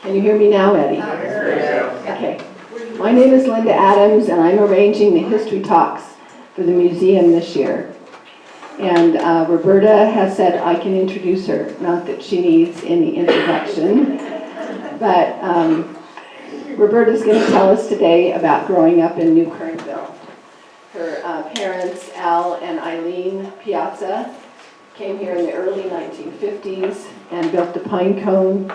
Can you hear me now, Eddie? Okay. My name is Linda Adams, and I'm arranging the history talks for the museum this year. And Roberta has said I can introduce her, not that she needs any introduction, but Roberta's going to tell us today about growing up in New Kernville. Her parents, Al and Eileen Piazza, came here in the early 1950s and built the Pine Cone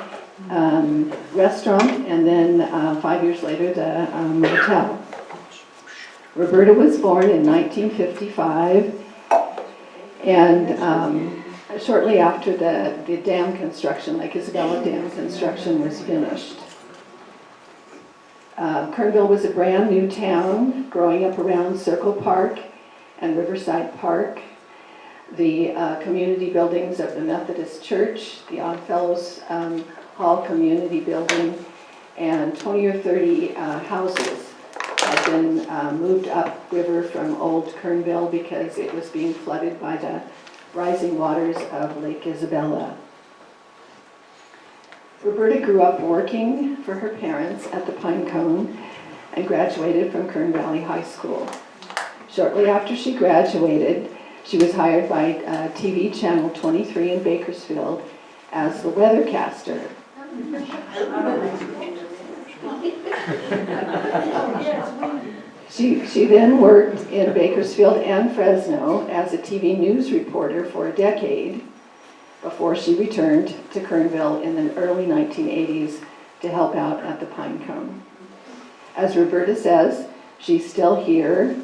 restaurant, and then 5 years later the motel. Roberta was born in 1955, and shortly after the dam construction, Lake Isabella Dam construction, was finished. Kernville was a brand new town, growing up around Circle Park and Riverside Park. The community buildings of the Methodist Church, the Oddfellows Hall Community Building, and 20 or 30 houses had been moved upriver from Old Kernville because it was being flooded by the rising waters of Lake Isabella. Roberta grew up working for her parents at the Pine Cone and graduated from Kern Valley High School. Shortly after she graduated, she was hired by TV Channel 23 in Bakersfield as the weathercaster. She then worked in Bakersfield and Fresno as a TV news reporter for a decade before she returned to Kernville in the early 1980s to help out at the Pine Cone. As Roberta says, she's still here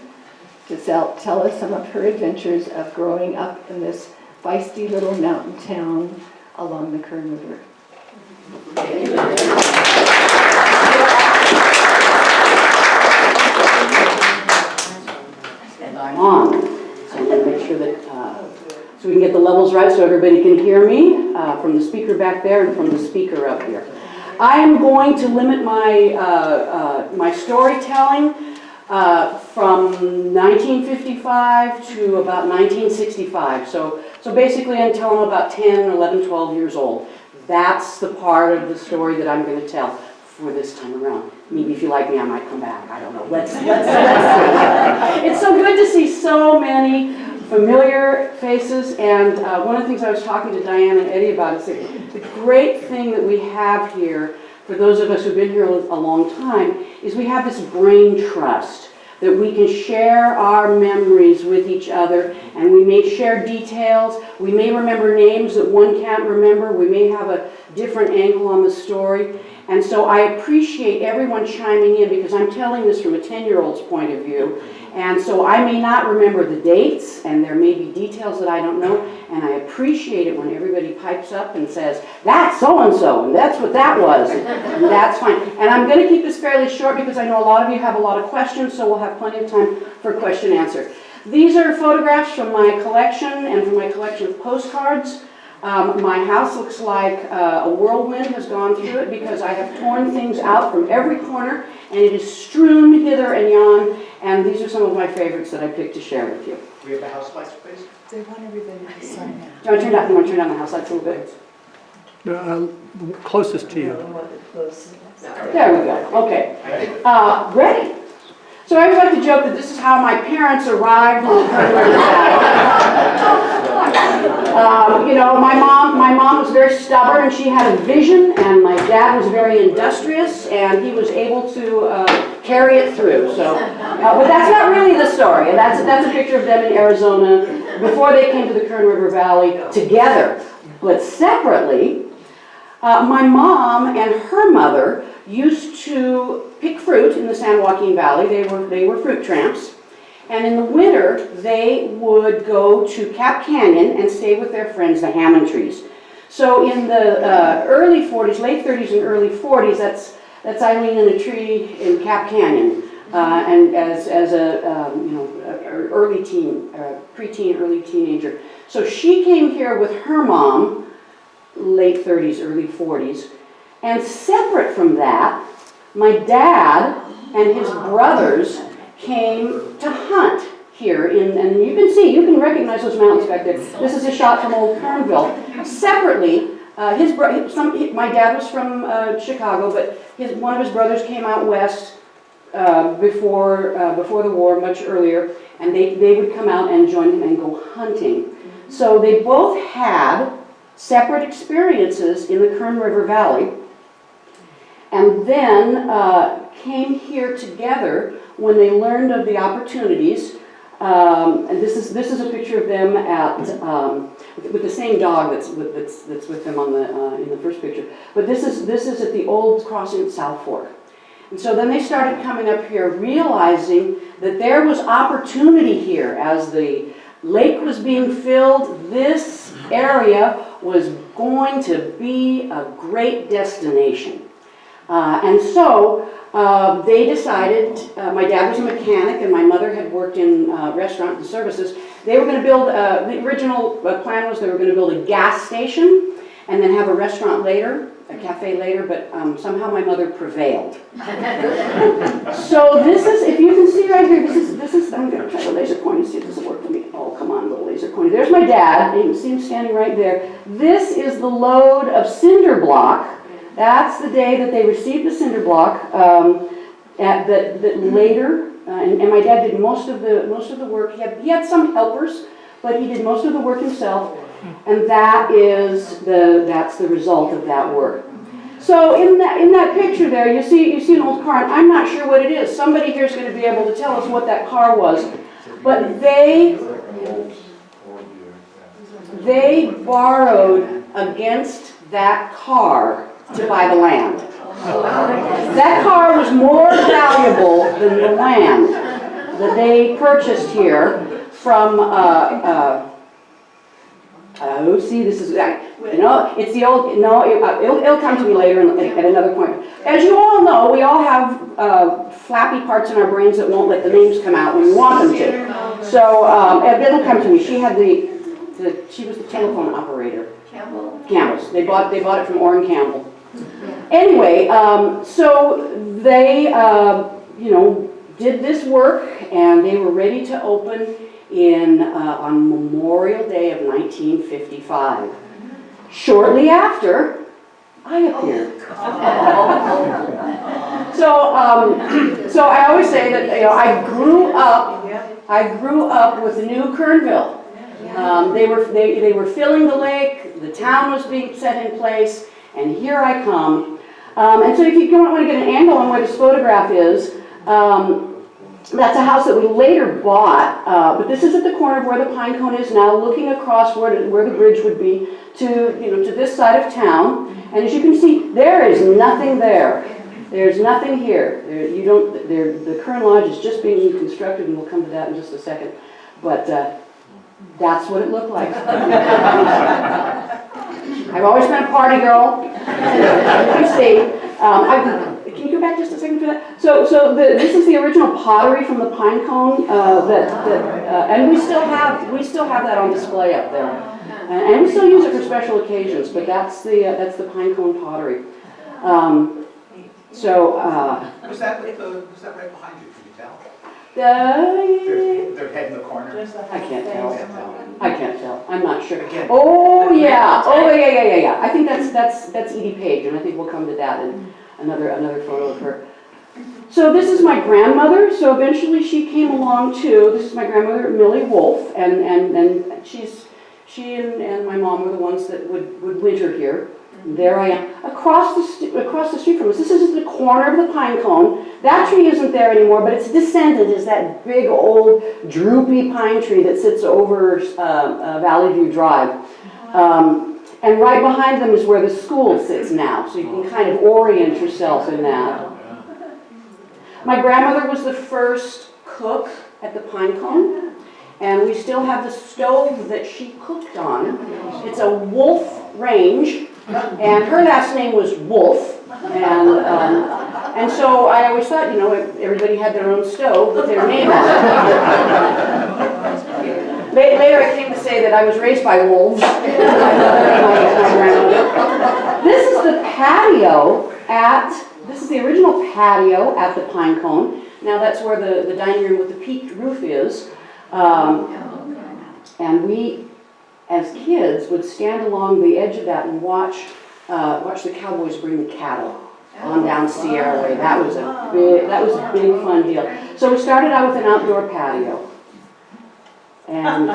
to tell us some of her adventures of growing up in this feisty little mountain town along the Kern River. I'm on, so I'm going to make sure that so we can get the levels right so everybody can hear me from the speaker back there and from the speaker up here. I am going to limit my my storytelling from 1955 to about 1965. So basically until I'm about 10, 11, 12 years old. That's the part of the story that I'm going to tell for this time around. Maybe if you like me, I might come back. I don't know. Let's see. It's so good to see so many familiar faces, and one of the things I was talking to Diane and Eddie about is the great thing that we have here, for those of us who've been here a long time, is we have this brain trust that we can share our memories with each other, and we may share details, we may remember names that one can't remember, we may have a different angle on the story. And so I appreciate everyone chiming in because I'm telling this from a 10-year-old's point of view. And so I may not remember the dates, and there may be details that I don't know, and I appreciate it when everybody pipes up and says, that's so-and-so, and that's what that was, and that's fine. And I'm going to keep this fairly short because I know a lot of you have a lot of questions, so we'll have plenty of time for question and answer. These are photographs from my collection and from my collection of postcards. My house looks like a whirlwind has gone through it because I have torn things out from every corner and it is strewn hither and yon, and these are some of my favorites that I picked to share with you. We have the house lights, please. They want everybody to sign in. Do you want to turn down the house lights a little bit? Closest to you. There we go. Okay. Ready? So I always like to joke that this is how my parents arrived in the Kern River Valley. You know, my mom was very stubborn and she had a vision, and my dad was very industrious and he was able to carry it through. So, but that's not really the story. And that's a picture of them in Arizona before they came to the Kern River Valley together. But separately, my mom and her mother used to pick fruit in the San Joaquin Valley. They were fruit tramps. And in the winter, they would go to Cap Canyon and stay with their friends, the Hammond trees. So in the early 40s, late 30s and early 40s, that's Eileen in a tree in Cap Canyon. And as a early teen, preteen, early teenager. So she came here with her mom, late 30s, early 40s. And separate from that, my dad and his brothers came to hunt here, and you can recognize those mountains back there. This is a shot from Old Kernville. Separately, My dad was from Chicago, but one of his brothers came out west before the war, much earlier, and they would come out and join him and go hunting. So they both had separate experiences in the Kern River Valley, and then came here together when they learned of the opportunities. And this is a picture of them at with the same dog that's with them on in the first picture. But this is at the old crossing at South Fork. And so then they started coming up here, realizing that there was opportunity here as the lake was being filled. This area was going to be a great destination. And so they decided, my dad was a mechanic and my mother had worked in restaurant and services. They were going to build, the original plan was they were going to build a gas station and then have a restaurant later, a cafe later, but somehow my mother prevailed. So this is, if you can see right here, this is, I'm going to try the laser pointer, see if this will work for me. Oh, come on, little laser pointer. There's my dad, you can see him standing right there. This is the load of cinder block. That's the day that they received the cinder block. That later, and my dad did most of the work. He had some helpers, but he did most of the work himself, and that's the result of that work. So in that picture there, you see an old car, and I'm not sure what it is. Somebody here is going to be able to tell us what that car was, but they borrowed against that car to buy the land. That car was more valuable than the land that they purchased here from, see, this is, it's the old, no, it'll come to me later at another point. As you all know, we all have flappy parts in our brains that won't let the names come out when we want them to. So it'll come to me. She had she was the telephone operator. Campbell's. They bought it from Orrin Campbell. Anyway, so they, did this work, and they were ready to open on Memorial Day of 1955. Shortly after, I appeared. So I always say that I grew up with New Kernville. They were filling the lake. The town was being set in place. And here I come. And so if you want to get an angle on where this photograph is, that's a house that we later bought. But this is at the corner of where the pine cone is now, looking across where the bridge would be to this side of town. And as you can see, there is nothing there. There's nothing here. The Kern Lodge is just being constructed, and we'll come to that in just a second. But that's what it looked like. I've always been a party girl. You see, can you go back just a second for that? So this is the original pottery from the pine cone and we still have that on display up there, and we still use it for special occasions. But that's the pine cone pottery. Was that right behind you? Can you tell? Their head in the corner. I can't tell. I'm not sure. Oh yeah. I think that's Edie Page, and I think we'll come to that in another photo of her. So this is my grandmother. So eventually she came along too. This is my grandmother, Millie Wolf, and she and my mom were the ones that would winter here. There I am, across the street from us. This is the corner of the pine cone. That tree isn't there anymore, but its descendant is that big old droopy pine tree that sits over Valley View Drive. And right behind them is where the school sits now, so you can kind of orient yourself in that. My grandmother was the first cook at the pine cone, and we still have the stove that she cooked on. It's a Wolf range. And her last name was Wolf, and so I always thought, everybody had their own stove with their name on it. Later I came to say that I was raised by wolves. This is the patio this is the original patio at the pine cone. Now that's where the dining room with the peaked roof is, and we as kids, would stand along the edge of that and watch the cowboys bring the cattle on down Sierra Way. That was a big fun deal. So we started out with an outdoor patio. And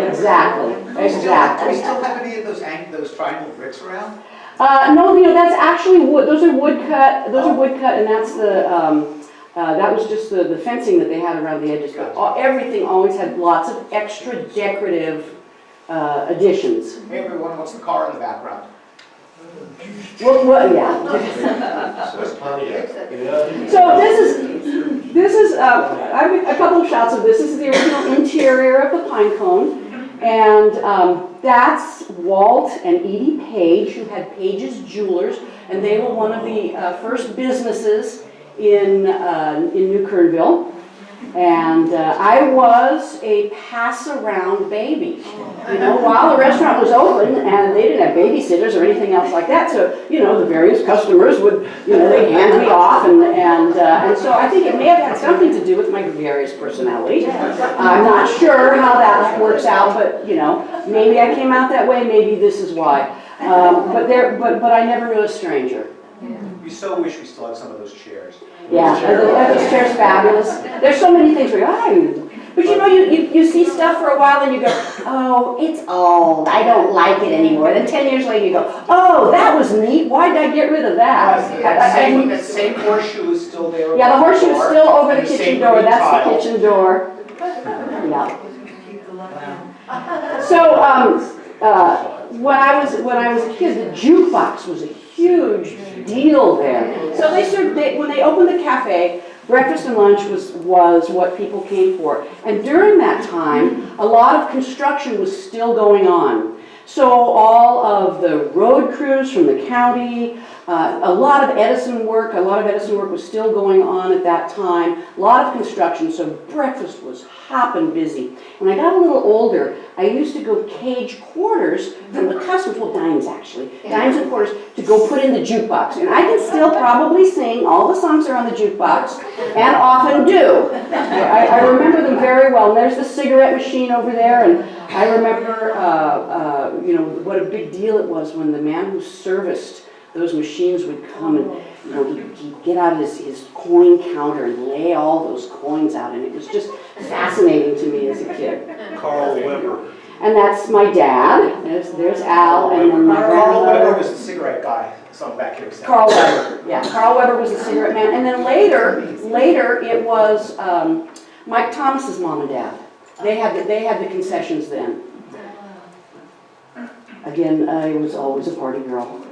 exactly. Do we still have any of those triangle bricks around? No, that's actually wood. Those are woodcut. Those are woodcut, and that's that was just the fencing that they had around the edges. But everything always had lots of extra decorative additions. Hey everyone, what's the car in the background? Well, yeah. So this is I have a couple of shots of this. This is the original interior of the pine cone. And that's Walt and Edie Page, who had Page's Jewelers, and they were one of the first businesses in New Kernville. And I was a pass-around baby, while the restaurant was open, and they didn't have babysitters or anything else like that. So, the various customers would, they'd hand me off, and so I think it may have had something to do with my gregarious personality. I'm not sure how that works out, but maybe I came out that way. Maybe this is why. But I never knew a stranger. We so wish we still had some of those chairs. Yeah, this chair's fabulous. There's so many things where but you see stuff for a while and you go, oh, it's old, I don't like it anymore. Then 10 years later you go, oh, that was neat, why did I get rid of that? That same horseshoe is still there. Yeah, the horseshoe is still over the kitchen door, that's the kitchen door. Yeah. So, when I was a kid, the jukebox was a huge deal there. So when they opened the cafe, breakfast and lunch was what people came for. And during that time, a lot of construction was still going on. So all of the road crews from the county, a lot of Edison work was still going on at that time. A lot of construction, so breakfast was hopping busy. When I got a little older, I used to go cage quarters from the customers, well, dimes actually, dimes and quarters, to go put in the jukebox. And I can still probably sing all the songs that are on the jukebox, and often do. I remember them very well. And there's the cigarette machine over there, and I remember, what a big deal it was when the man who serviced those machines would come and, he'd get out his coin counter and lay all those coins out, and it was just fascinating to me as a kid. Carl Weber. And that's my dad. There's Al, and then my Carl Weber grandmother. was the cigarette guy, some back here. Carl Weber, yeah. Carl Weber was the cigarette man, and then later it was Mike Thomas's mom and dad. They had the concessions then. Again, I was always a party girl.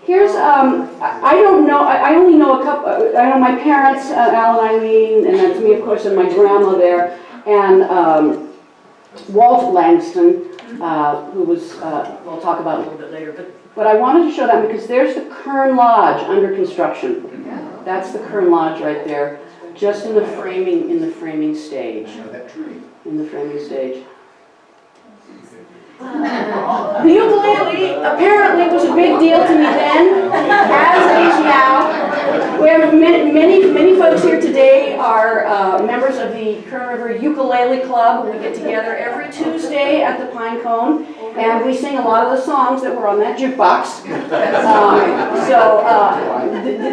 Here's, I don't know, I only know a couple, I know my parents, Al and Eileen, and that's me, of course, and my grandma there, and Walt Langston, who was, we'll talk about a little bit later, but I wanted to show that because there's the Kern Lodge under construction. That's the Kern Lodge right there, just in the framing stage. In the framing stage. The ukulele apparently was a big deal to me then, as it is now. We have many folks here today are members of the Kern River Ukulele Club. We get together every Tuesday at the Pine Cone, and we sing a lot of the songs that were on that jukebox.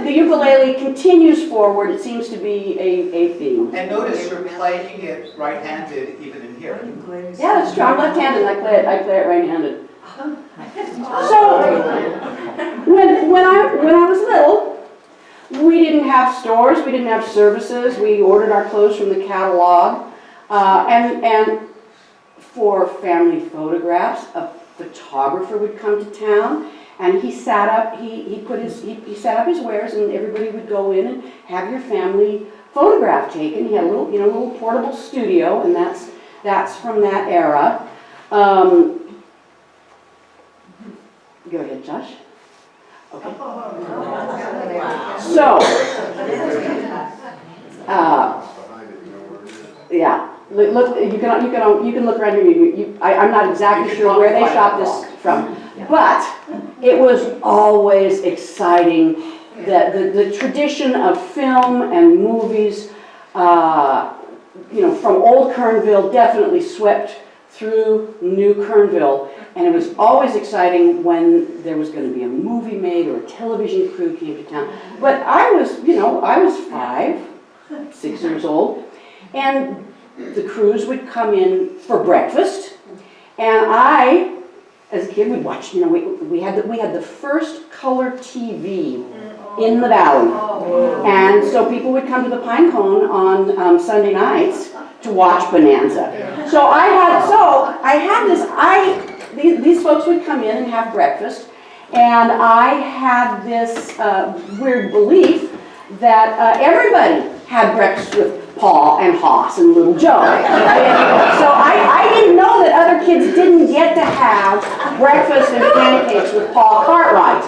The ukulele continues forward. It seems to be a theme. And notice you're playing it right-handed even in here. Yeah, that's true. I'm left-handed and I play it right-handed. So, when I was little, we didn't have stores, we didn't have services, we ordered our clothes from the catalog, and for family photographs, a photographer would come to town, and he set up his wares, and everybody would go in and have your family photograph taken. He had a little portable studio, and that's from that era. Go ahead, Josh. Okay. So, yeah. Look, you can look around here. I'm not exactly sure where they shot this from, but it was always exciting. The tradition of film and movies from Old Kernville, definitely swept through New Kernville, and it was always exciting when there was going to be a movie made or a television crew came to town. But I was 5, 6 years old, and the crews would come in for breakfast, and I, as a kid, would watch. We had the first color TV in the valley, and so people would come to the Pine Cone on Sunday nights to watch Bonanza. So these folks would come in and have breakfast, and I had this weird belief that everybody had breakfast with Paul and Hoss and Little Joe. So I didn't know that other kids didn't get to have breakfast and pancakes with Paul Cartwright.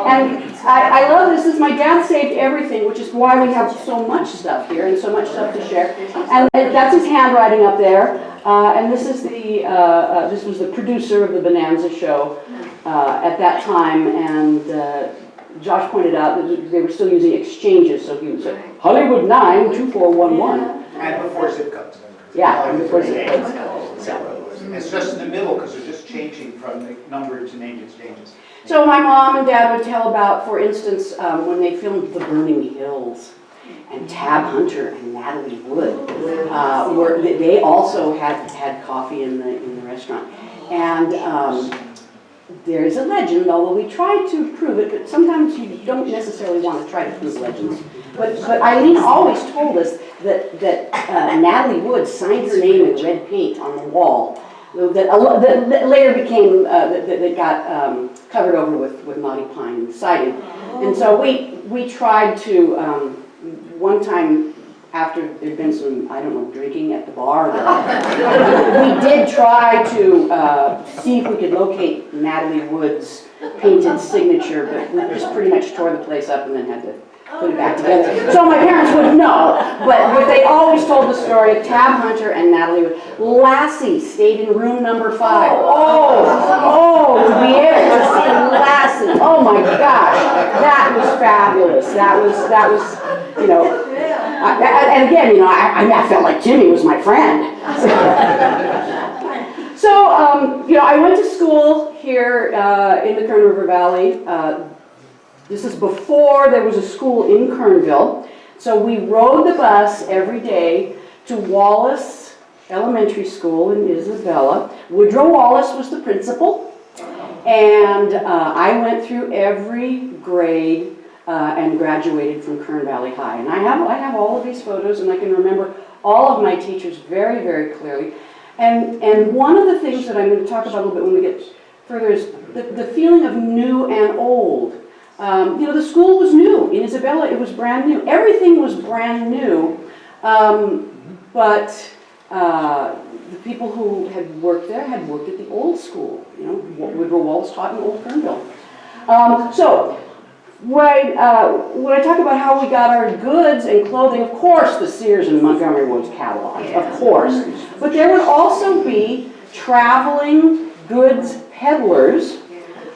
And I love this. My dad saved everything, which is why we have so much stuff here and so much stuff to share. And that's his handwriting up there. And this is this was the producer of the Bonanza show at that time. And Josh pointed out that they were still using exchanges, so he would say, Hollywood 92411. And before zip codes. Yeah, and before zip codes. It's just in the middle because they're just changing from the number to name exchanges. So my mom and dad would tell about, for instance, when they filmed The Burning Hills, and Tab Hunter and Natalie Wood, they also had coffee in the restaurant. And there's a legend, although we tried to prove it, but sometimes you don't necessarily want to try to prove legends. But Eileen always told us that Natalie Wood signed her name in red paint on the wall that later became, that got covered over with knotty pine siding. And so we tried to, one time after there'd been some, I don't know, drinking at the bar, we did try to see if we could locate Natalie Wood's painted signature, but we just pretty much tore the place up and then had to put it back together. So my parents wouldn't know, but they always told the story of Tab Hunter and Natalie Wood. Lassie stayed in room number 5. To be able to see Lassie. Oh my gosh, that was fabulous. That was, and again, I felt like Jimmy was my friend. So, I went to school here in the Kern River Valley. This is before there was a school in Kernville. So we rode the bus every day to Wallace Elementary School in Isabella. Woodrow Wallace was the principal. And I went through every grade and graduated from Kern Valley High. And I have all of these photos, and I can remember all of my teachers very, very clearly. And one of the things that I'm going to talk about a little bit when we get further is the feeling of new and old. The school was new. In Isabella, it was brand new. Everything was brand new, but the people who had worked there had worked at the old school. Woodrow Wallace taught in Old Kernville. So when I talk about how we got our goods and clothing, of course the Sears and Montgomery Woods catalog, of course. But there would also be traveling goods peddlers.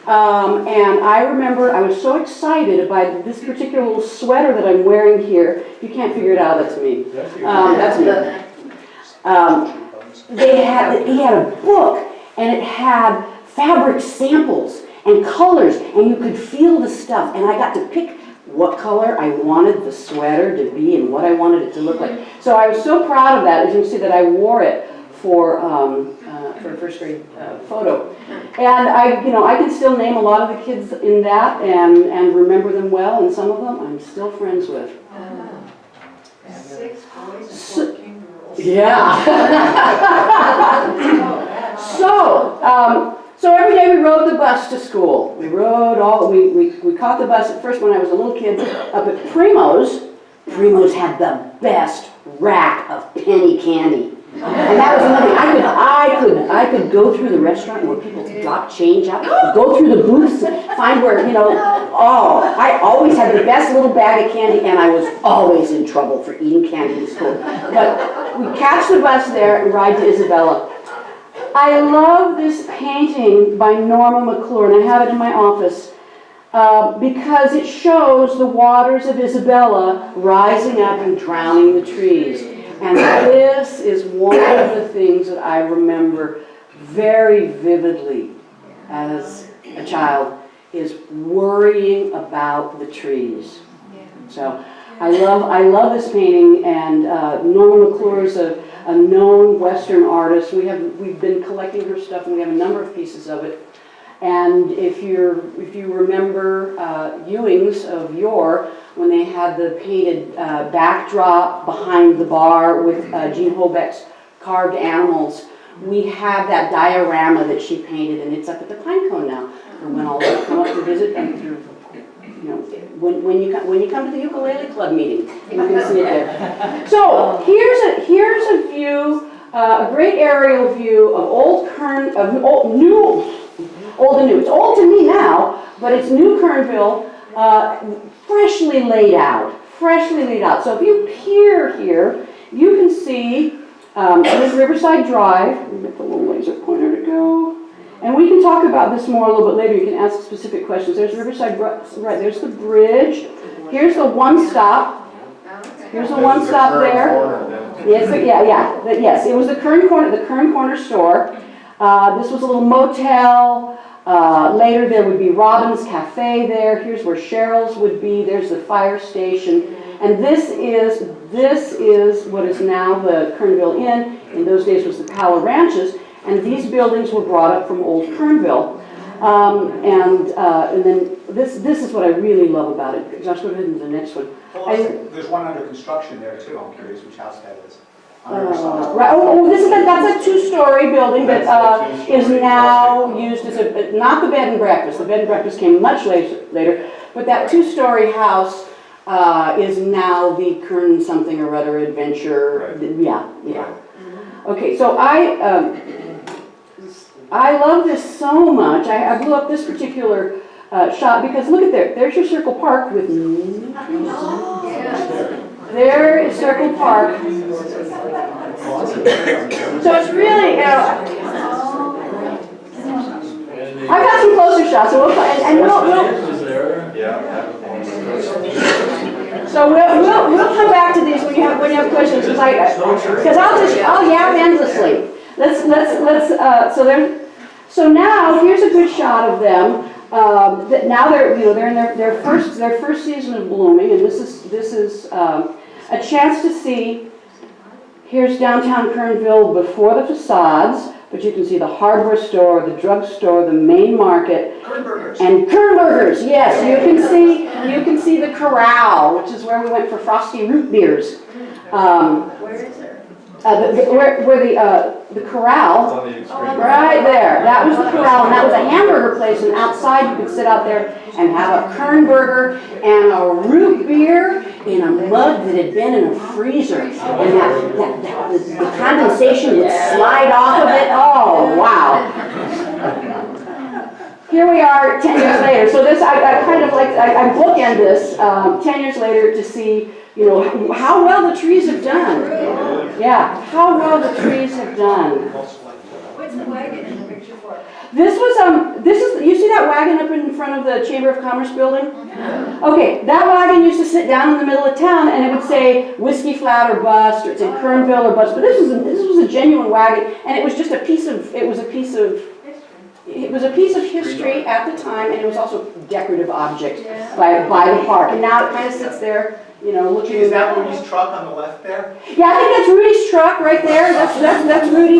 And I remember I was so excited by this particular little sweater that I'm wearing here. If you can't figure it out, that's me. That's me. He had a book, and it had fabric samples and colors, and you could feel the stuff. And I got to pick what color I wanted the sweater to be and what I wanted it to look like. So I was so proud of that. As you can see, that I wore it for a first grade photo. And I can still name a lot of the kids in that and remember them well, and some of them I'm still friends with. 6 boys and 14 girls. Yeah. So every day we rode the bus to school. We caught the bus at first when I was a little kid up at Primo's. Primo's had the best rack of penny candy. And that was another thing. I could go through the restaurant where people drop change out, go through the booths, find where, I always had the best little bag of candy, and I was always in trouble for eating candy in school. But we catch the bus there and ride to Isabella. I love this painting by Norma McClure, and I have it in my office, because it shows the waters of Isabella rising up and drowning the trees. And this is one of the things that I remember very vividly as a child, is worrying about the trees. So I love this painting, and Norma McClure is a known Western artist. We've been collecting her stuff, and we have a number of pieces of it. And if you remember Ewing's of yore, when they had the painted backdrop behind the bar with Jean Holbeck's carved animals, we have that diorama that she painted, and it's up at the Pinecone now. And when all of you come up to visit, and when you come to the ukulele club meeting, you can see it there. So here's a view, a great aerial view of old and new. It's old to me now, but it's New Kernville, freshly laid out. So if you peer here, you can see there's Riverside Drive. Let me get the little laser pointer to go. And we can talk about this more a little bit later. You can ask specific questions. There's Riverside, right, there's the bridge. Here's the one stop. Here's the one stop there. Yes, yes, it was the Kern Corner store. This was a little motel. Later there would be Robin's Cafe there. Here's where Cheryl's would be. There's the fire station. And this is what is now the Kernville Inn. In those days was the Powell Ranches. And these buildings were brought up from Old Kernville. And then this is what I really love about it. Josh, go ahead to the next one. There's one under construction there too. I'm curious which house that is. Right. That's a two-story building that is now used as not the bed and breakfast. The bed and breakfast came much later, but that two-story house is now the Kern something or other adventure. Right. Yeah. Okay, so I love this so much. I blew up this particular shot because look at there. There's your Circle Park with there is Circle Park. So it's really, I've got some closer shots, so we'll come back to these when you have questions, because I'll yap endlessly. So now here's a good shot of them. That now they're in their first season of blooming, and this is a chance to see. Here's downtown Kernville before the facades, but you can see the hardware store, the drugstore, the main market, and Kernburgers. Yes, you can see the corral, which is where we went for frosty root beers. Where is it? Where the corral, right there. That was the corral, and that was a hamburger place. And outside, you could sit out there and have a Kernburger and a root beer in a mug that had been in a freezer, and the condensation would slide off of it. Oh wow! Here we are 10 years later. So this, I kind of like, I bookend this 10 years later to see, how well the trees have done. Yeah, how well the trees have done. What's the wagon in the picture for? This is, you see that wagon up in front of the Chamber of Commerce building? Okay, that wagon used to sit down in the middle of town, and it would say Whiskey Flat or Bust, or it said Kernville or Bust. But this was a genuine wagon, and it was just a piece of history at the time, and it was also a decorative object by the park. And now it kind of sits there, looking. Is that Rudy's truck on the left there? Yeah, I think that's Rudy's truck right there. That's Rudy.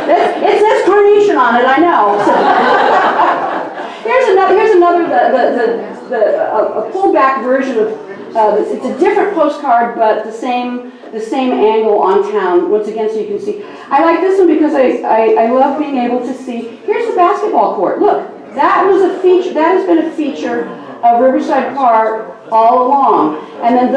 It says Carnation on it, I know. Here's another a pulled back version of. It's a different postcard, but the same angle on town. Once again, so you can see. I like this one because I love being able to see. Here's the basketball court. Look, that was a feature. That has been a feature of Riverside Park all along. And then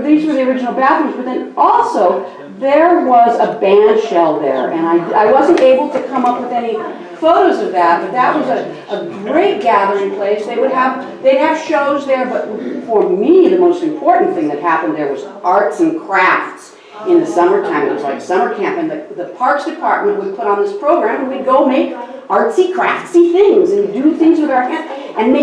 these were the original bathrooms, but then also there was a band shell there, and I wasn't able to come up with any photos of that, but that was a great gathering place. They'd have shows there, but for me, the most important thing that happened there was arts and crafts in the summertime. It was like summer camp, and the Parks Department would put on this program, and we'd go make artsy, craftsy things, and do things with our hands, and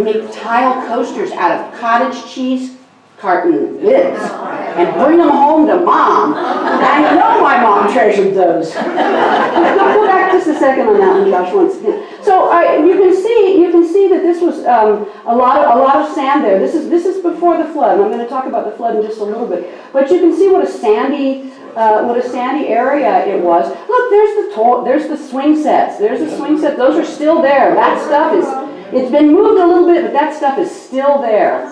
make tile coasters out of cottage cheese carton is and bring them home to mom. And I know my mom treasured those. Go back just a second on that one, Josh, once again. So you can see that this was a lot of sand there. This is before the flood. And I'm going to talk about the flood in just a little bit. But you can see what a sandy area it was. Look, there's the swing sets. There's the swing set. Those are still there. That stuff it's been moved a little bit, but that stuff is still there.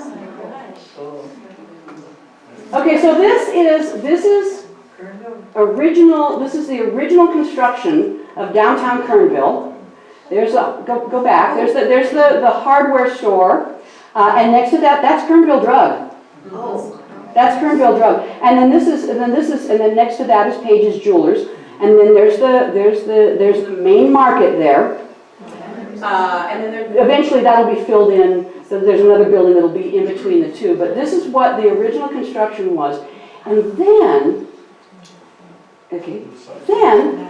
Okay, so this is the original construction of downtown Kernville. There's go back. There's the hardware store, and next to that, that's Kernville Drug. Oh. That's Kernville Drug, and then next to that is Page's Jewelers, and then there's the main market there, and then eventually that'll be filled in. So there's another building that'll be in between the two, but this is what the original construction was, and then. Okay, then,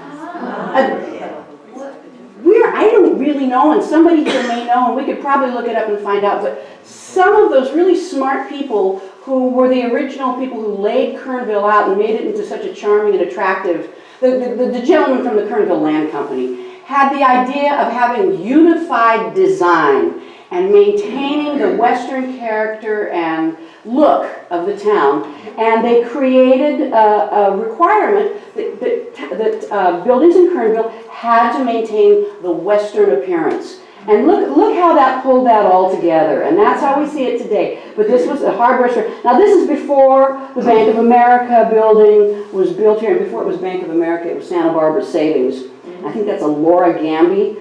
I don't really know, and somebody here may know, and we could probably look it up and find out, but some of those really smart people who were the original people who laid Kernville out and made it into such a charming and attractive, the gentleman from the Kernville Land Company had the idea of having unified design and maintaining the Western character and look of the town, and they created a requirement that buildings in Kernville had to maintain the Western appearance. And look how that pulled that all together, and that's how we see it today. But this was a hardware store. Now this is before the Bank of America building was built here, and before it was Bank of America, it was Santa Barbara Savings. I think that's a Laura Gamby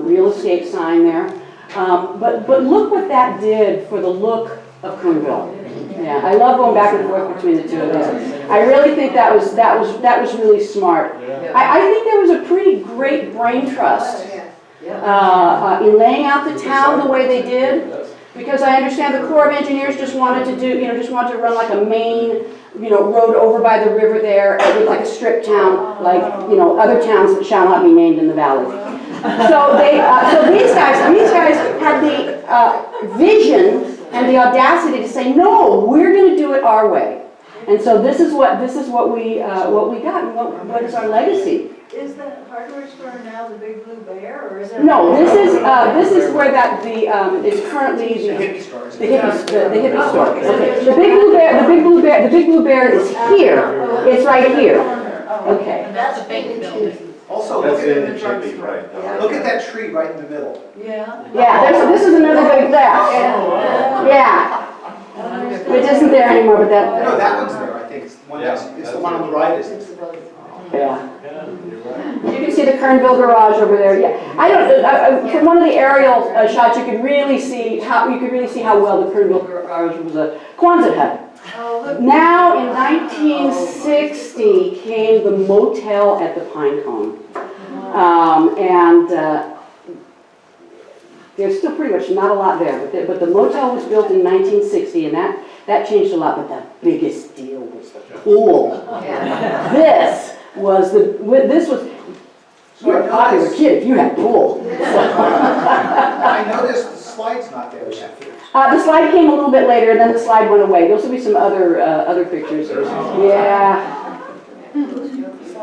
real estate sign there. But look what that did for the look of Kernville. Yeah, I love going back and forth between the two of those. I really think that was really smart. I think there was a pretty great brain trust in laying out the town the way they did, because I understand the Corps of Engineers just wanted to run like a main, road over by the river there, like a strip town, like other towns that shall not be named in the valley. So these guys had the vision and the audacity to say, no, we're going to do it our way. And so this is what we got, and what is our legacy. Is the hardware store now the Big Blue Bear, or is it? No, this is where is currently the hippie store. The hippie store. Okay. The Big Blue Bear is here. It's right here. Okay. That's a big building. Also, That's in the chippy, right? look at that tree right in the middle. Yeah. Yeah, this is another big that. Yeah. It isn't there anymore, but that. No, that one's there, I think. It's the one on the right, isn't it? Yeah. You can see the Kernville garage over there. Yeah. I don't. From one of the aerial shots, you could really see how well the Kernville garage was a Quonset hut. Now, in 1960, came the motel at the Pinecone, and there's still pretty much not a lot there. But the motel was built in 1960, and that changed a lot. But the biggest deal was the pool. This was. You're a popular kid if you had pool. I noticed the slide's not there yet. The slide came a little bit later, and then the slide went away. There'll be some other pictures. Yeah.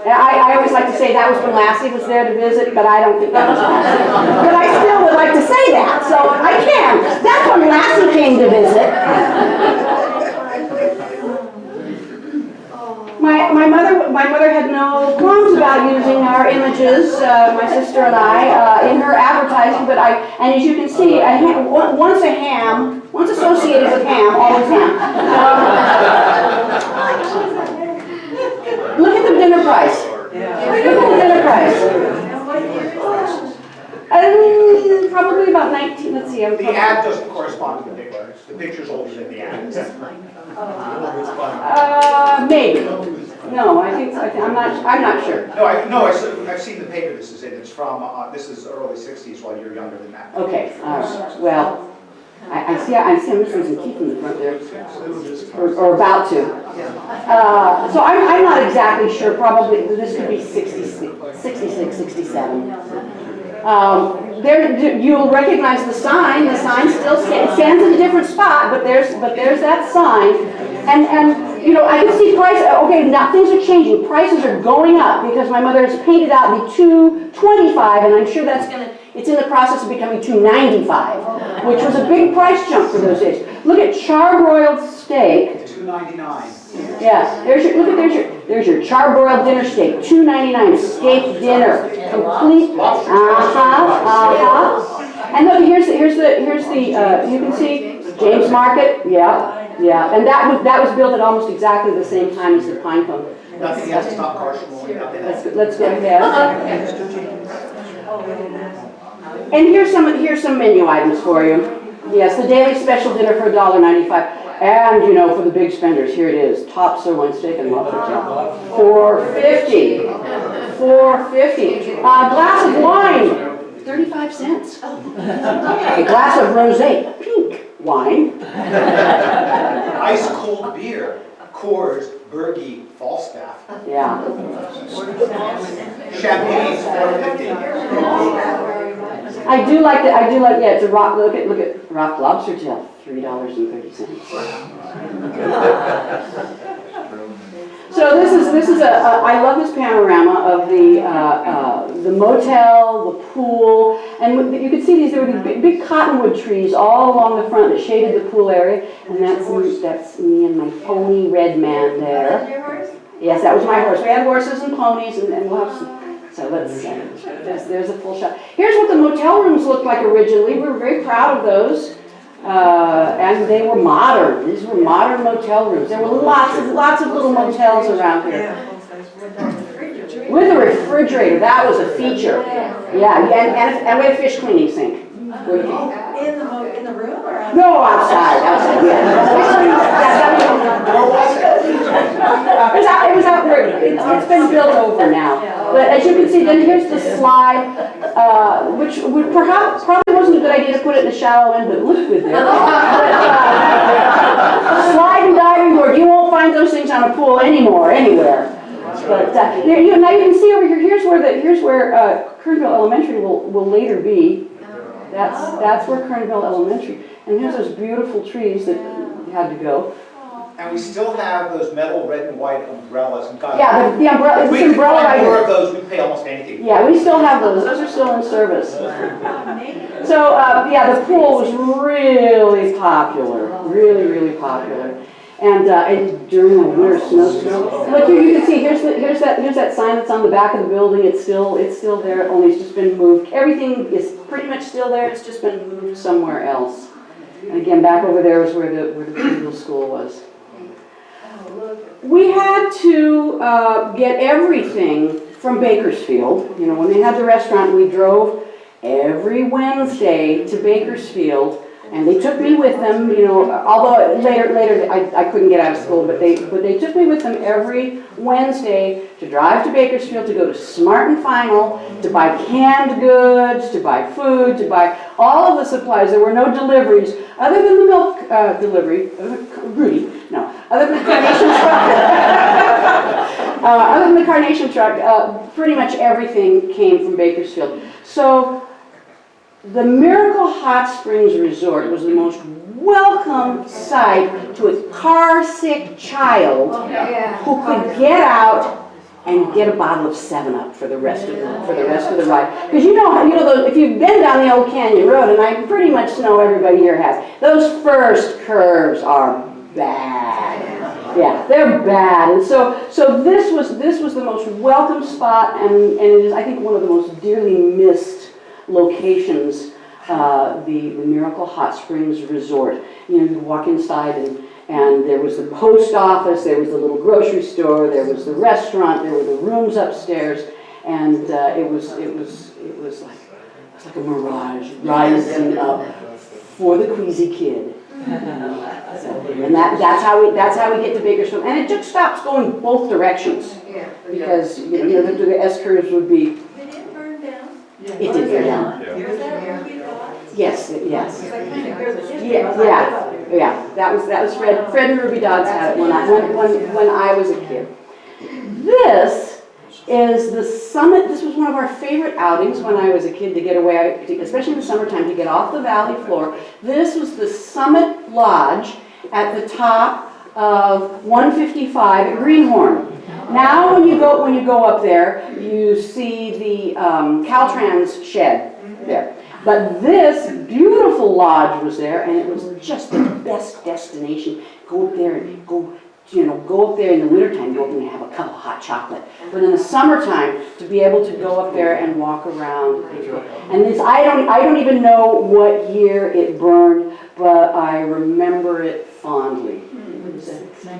I always like to say that was when Lassie was there to visit, but I don't think that was Lassie. But I still would like to say that, so I can. That's when Lassie came to visit. My mother had no qualms about using our images, my sister and I, in her advertising. But and as you can see, once associated with ham, always ham. Look at the dinner price. Look at the dinner price. Probably about 19. Let's see. The ad doesn't correspond to the picture. The picture's older than the ad. Maybe. No, I'm not sure. No, I've seen the paper this is in. It's from, this is early 60s while you're younger than that. Okay, all right. Well, I see I'm missing some teeth in the front there. Or about to. So I'm not exactly sure. Probably this could be 66, 67. There, you'll recognize the sign. The sign still stands in a different spot, but there's that sign. And you know, I can see price. Okay, now things are changing. Prices are going up because my mother has painted out the $225, and I'm sure it's in the process of becoming $295, which was a big price jump for those days. Look at charbroiled steak. $2.99. Yeah, there's your charbroiled dinner steak, $2.99 steak dinner, complete. And look, here's the you can see James Market. Yeah, and that was built at almost exactly the same time as the Pine Cone. Nothing has to stop cars from going up. Let's go ahead. And here's some menu items for you. Yes, the daily special dinner for $1.95. And, you know, for the big spenders, here it is. Top sirloin steak and lobster tail. $4.50. $4.50. Glass of wine, 35 cents. A glass of rosé, pink wine. Ice cold beer, Coors, Bergie, Falstaff. Yeah. Champagne's $4.50. I do like, yeah, it's a rock, look at rock lobster tail, $3.30. So this is I love this panorama of the motel, the pool, and you can see there were these big cottonwood trees all along the front that shaded the pool area, and that's me and my pony Red Man there. Yes, that was my horse. We had horses and ponies, and we'll have some. So let's there's a full shot. Here's what the motel rooms looked like originally. We were very proud of those. And they were modern. These were modern motel rooms. There were lots of little motels around here. With a refrigerator, that was a feature. Yeah, and we had a fish cleaning sink. In the room or outside? No, outside. It was out where it's been built over now. But as you can see, then here's the slide, which would probably wasn't a good idea to put it in the shallow end, but it looked good there. Slide and diving board, you won't find those things on a pool anywhere. But now you can see over here. Here's where Kernville Elementary will later be. That's where Kernville Elementary. And here's those beautiful trees that had to go. And we still have those metal red and white umbrellas. And Yeah, the umbrella. if we could find more of those, we'd pay almost anything. Yeah, we still have those. Those are still in service. So yeah, the pool was really popular, really popular. And during the winter snowstorm, look here, you can see here's that sign that's on the back of the building. It's still there. Only it's just been moved. Everything is pretty much still there. It's just been moved somewhere else. And again, back over there is where the middle school was. We had to get everything from Bakersfield. You know, when they had the restaurant, we drove every Wednesday to Bakersfield. And they took me with them, you know, although later I couldn't get out of school, but they took me with them every Wednesday to drive to Bakersfield, to go to Smart and Final, to buy canned goods, to buy food, to buy all of the supplies. There were no deliveries, other than the milk delivery, other than the carnation truck. Other than the carnation truck, pretty much everything came from Bakersfield. So the Miracle Hot Springs Resort was the most welcome sight to a car-sick child who could get out and get a bottle of 7-Up for the rest of the ride. Because you know, if you've been down the Old Canyon Road, and I pretty much know everybody here has, those first curves are bad. Yeah, they're bad. And so this was the most welcome spot, and it is, I think, one of the most dearly missed locations, the Miracle Hot Springs Resort. You know, you walk inside and there was the post office, there was the little grocery store, there was the restaurant, there were the rooms upstairs, and it was like a mirage rising up for the queasy kid. And that's how we get to Bakersfield, and it just stops going both directions because you know the S curves would be. Did it burn down? It did burn down. Was that Ruby Dot? Yes. Yeah. That was Fred and Ruby Dodds had it when I was a kid. This is the summit. This was one of our favorite outings when I was a kid to get away, especially in the summertime, to get off the valley floor. This was the Summit Lodge at the top of 155 at Greenhorn. Now when you go up there, you see the Caltrans shed there. But this beautiful lodge was there, and it was just the best destination. Go up there and go up there in the wintertime, go up and have a cup of hot chocolate. But in the summertime, to be able to go up there and walk around. And this, I don't even know what year it burned, but I remember it fondly.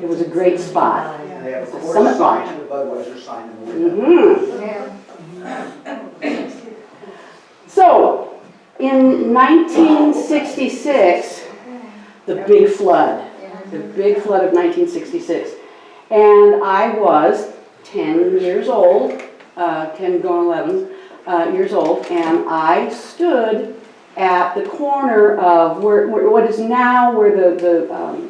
It was a great spot. And they have a Summit Coors sign Lodge. and a Budweiser sign in the window. So, in 1966, the big flood of 1966. And I was 10 years old, 10 going 11 years old, and I stood at the corner of what is now where the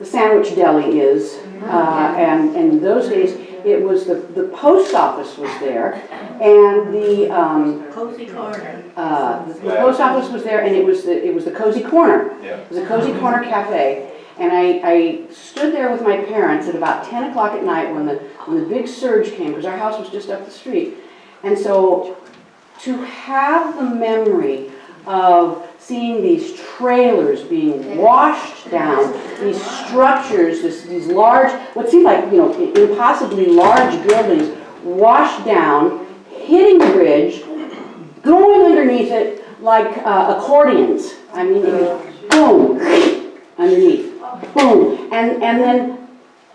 sandwich deli is, and in those days it was the post office was there, and the Cozy corner. the post office was there, and it was the Cozy Corner. Yeah. It was a Cozy Corner Cafe, and I stood there with my parents at about 10 o'clock at night when the big surge came, because our house was just up the street, and so to have the memory of seeing these trailers being washed down, these structures, these large, what seemed like, impossibly large buildings, washed down, hitting the bridge, going underneath it like accordions. I mean, it was boom, underneath, boom. And then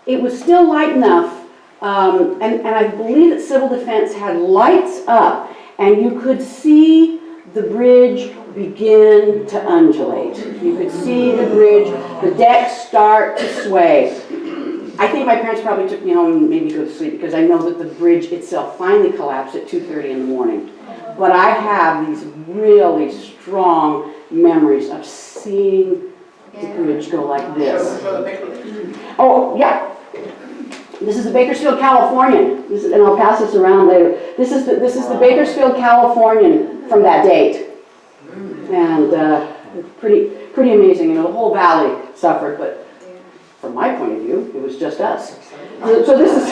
it was still light enough, and I believe that Civil Defense had lights up, and you could see the bridge begin to undulate. You could see the bridge, the deck start to sway. I think my parents probably took me home and made me go to sleep, because I know that the bridge itself finally collapsed at 2:30 in the morning. But I have these really strong memories of seeing the bridge go like this. Show the picture. Oh, yeah. This is the Bakersfield Californian. And I'll pass this around later. This is the Bakersfield Californian from that date. And pretty amazing. The whole valley suffered, but from my point of view, it was just us. So this is,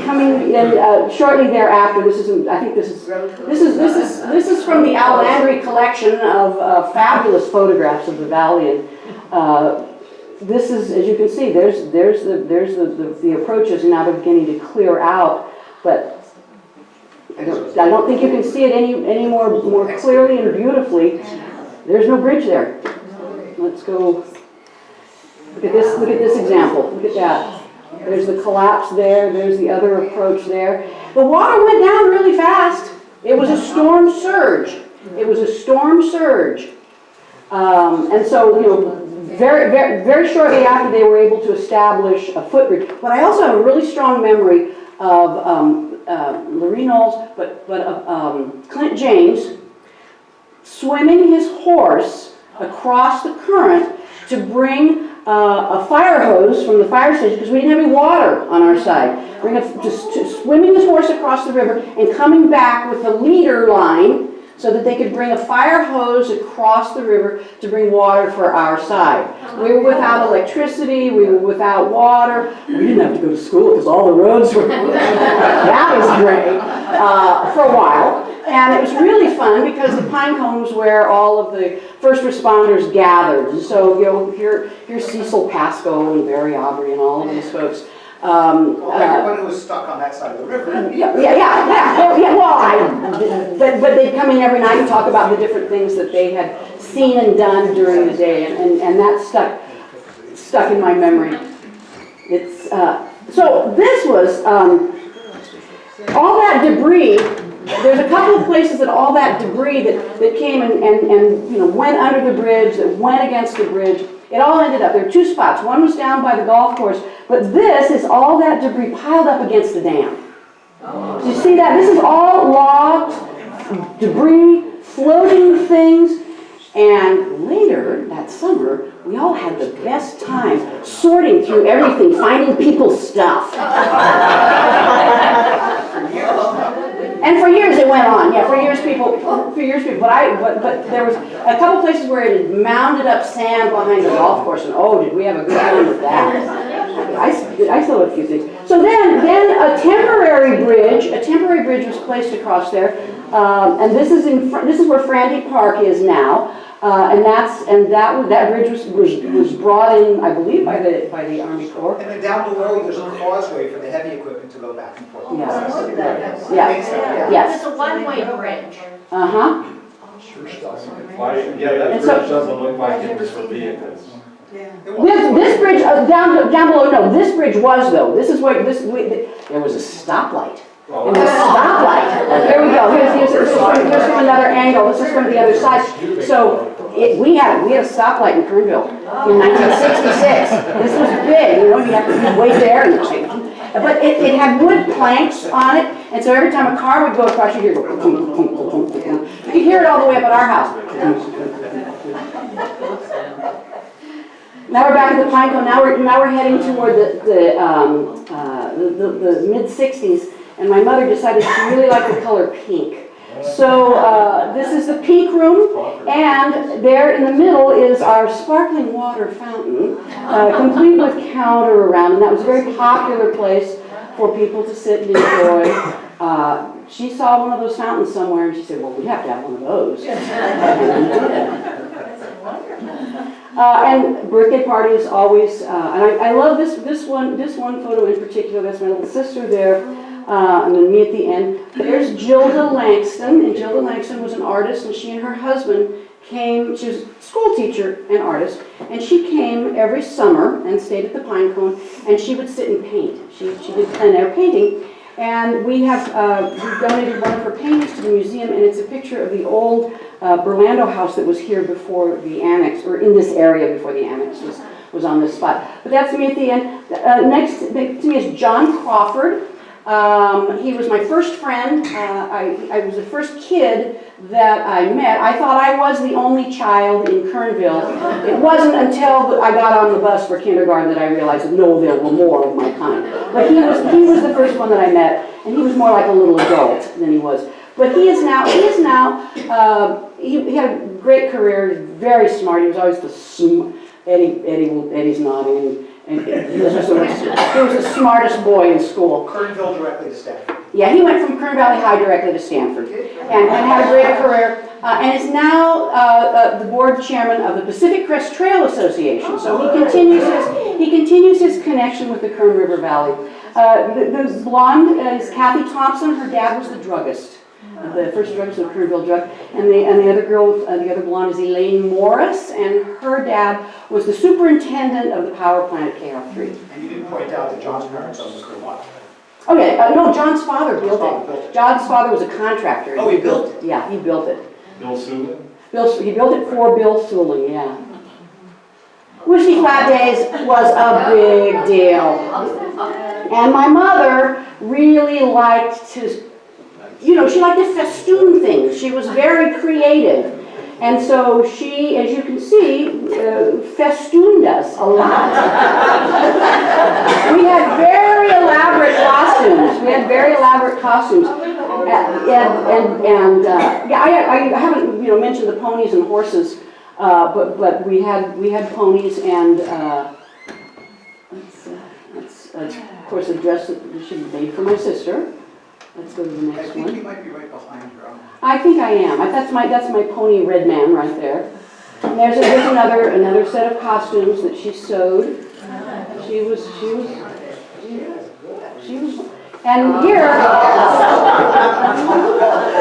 coming in shortly thereafter. This is from the Al Landry collection of fabulous photographs of the valley. And this is, as you can see, there's the approaches, and now they're beginning to clear out, but I don't think you can see it any more clearly and beautifully. There's no bridge there. Let's go. Look at this example. Look at that. There's the collapse there. There's the other approach there. The water went down really fast. It was a storm surge. And so, very shortly after, they were able to establish a footbridge. But I also have a really strong memory of Larry Knowles, but of Clint James swimming his horse across the current to bring a fire hose from the fire station, because we didn't have any water on our side. Just swimming his horse across the river and coming back with a leader line so that they could bring a fire hose across the river to bring water for our side. We were without electricity, we were without water. We didn't have to go to school because all the roads were, that was great, for a while. And it was really fun because the pine cones where all of the first responders gathered. And so, here's Cecil Pascoe and Barry Aubrey and all of these folks. Everyone who was stuck on that side of the river. Yeah. Well, but they'd come in every night and talk about the different things that they had seen and done during the day, and that stuck in my memory. It's so this was all that debris. There's a couple of places that all that debris that came and went under the bridge, that went against the bridge. It all ended up, there were two spots. One was down by the golf course, but this is all that debris piled up against the dam. Do you see that? This is all logs, debris, floating things. And later that summer, we all had the best time sorting through everything, finding people's stuff. for years people, but there was a couple places where it had mounded up sand behind the golf course, and oh, did we have a good time with that. I saw a few things. So then a temporary bridge was placed across there, and this is where Frandy Park is now. That bridge was brought in, I believe, by the Army Corps. And then down below, there's a causeway for the heavy equipment to go back and forth. Yes. It's a one-way bridge. Uh-huh. Yeah, that bridge doesn't look like it was for vehicles. This bridge, down below, no, this bridge was though. This is where, there was a stoplight. And the stoplight, there we go, here's from another angle, this is from the other side. So, we had a stoplight in Kernville in 1966. This was big, you have to wait there. But it had wood planks on it, and so every time a car would go across, you'd hear go, boom, boom, boom, boom, boom. You could hear it all the way up at our house. Now we're back at the Pinecone. Now we're heading toward the mid-60s, and my mother decided she really liked the color pink. So this is the pink room, and there in the middle is our sparkling water fountain, complete with counter around, and that was a very popular place for people to sit and enjoy. She saw one of those fountains somewhere, and she said, well, we have to have one of those. And birthday parties always, and I love this one photo in particular. That's my little sister there, and then me at the end. There's Gilda Langston, and Gilda Langston was an artist, and she and her husband came. She was a school teacher and artist, and she came every summer and stayed at the Pinecone, and she would sit and paint. She did plein air painting, and we donated one of her paintings to the museum, and it's a picture of the old Burlando house that was here before the annex, or in this area before the annex was on this spot. But that's me at the end. Next to me is John Crawford. He was my first friend. I was the first kid that I met. I thought I was the only child in Kernville. It wasn't until I got on the bus for kindergarten that I realized that no, there were more of my kind. But he was the first one that I met, and he was more like a little adult than he was. But he had a great career, very smart. He was always Eddie's nodding, and he was the smartest boy in school. Kernville directly to Stanford. Yeah, he went from Kern Valley High directly to Stanford, and had a great career, and is now the board chairman of the Pacific Crest Trail Association. So he continues his connection with the Kern River Valley. The blonde is Kathy Thompson. Her dad was the druggist. The first druggist of Kernville drug, and the other girl, the other blonde is Elaine Morris, and her dad was the superintendent of the power plant at KR3. And you didn't point out that John's parents owned the Kernville. Oh yeah, no, John's father built it. John's father was a contractor. Oh, he built it? Yeah, he built it. Bill Sullivan? He built it for Bill Sullivan, yeah. Whiskey Flat Days was a big deal. And my mother really liked to, she liked to festoon things. She was very creative. And so she, as you can see, festooned us a lot. We had very elaborate costumes. I haven't mentioned the ponies and horses, but we had ponies, and that's of course a dress that she made for my sister. Let's go to the next one. I think you might be right behind her. I think I am. That's my pony Red Man right there. And there's another set of costumes that she sewed. She was, and here,